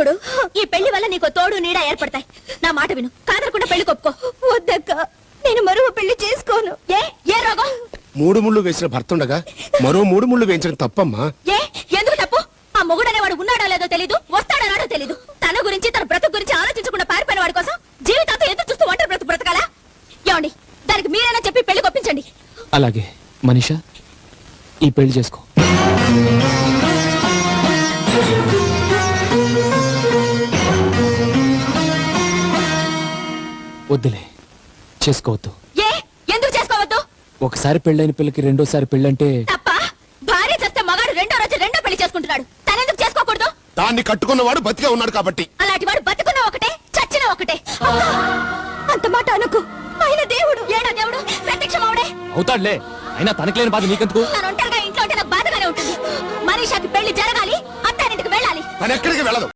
చూడు, ఈ పెళ్లి వల్ల నీకు తోడు నీడ ఏర్పడతాయి. నా మాట విను, కాదనకుండా పెళ్లి కొప్పుకో. వద్దక్క, నేను మరో పెళ్లి చేసుకోను. ఏ రోగం? 3 ముళ్ళు వేసిన భర్త ఉండగా మరో 3 ముళ్ళు వేయించడం తప్పమ్మా. ఎందుకు తప్పు? ఆ మొగుడనేవాడు ఉన్నాడో లేదో తెలీదు, వస్తాడో తెలీదు. తన గురించి, తన బ్రతుకు గురించి ఆలోచించకుండా పారిపోయిన వాడి కోసం జీవితాంతం ఎదురు చూస్తూ ఒంటరి బ్రతుకు బ్రతకాలా? ఏమండి, దానికి మీరైనా చెప్పి పెళ్లి కొప్పించండి. అలాగే మనీషా, ఈ పెళ్లి చేసుకో. వద్దులే, చేసుకోవద్దు. ఎందుకు చేసుకోవద్దు? ఒకసారి పెళ్ళైన పిల్లకి రెండోసారి పెళ్ళంటే తప్ప. భార్య చేస్తే మగాడు రెండో రోజు రెండో పెళ్లి చేసుకుంటున్నాడు. తనెందుకు చేసుకోకూడదు? దాన్ని కట్టుకున్నవాడు బతికే ఉన్నాడు కాబట్టి. అలాంటి వాడు బతుకున్న ఒకటే, చచ్చిన ఒకటే. అంత మాట అనుకు. ఆయన దేవుడు, ఏడా దేవుడు, ప్రత్యక్షమవుడే అవుతాడులే. అయినా తనకులేని బాధ నీకెందుకు? తను ఒంటరిగా ఇంట్లో ఉంటే నాకు బాధగానే ఉంటుంది. మనీషాకి పెళ్లి జరగాలి, అత్తారింటికి వెళ్ళాలి. తను ఎక్కడికి వెళ్ళదు.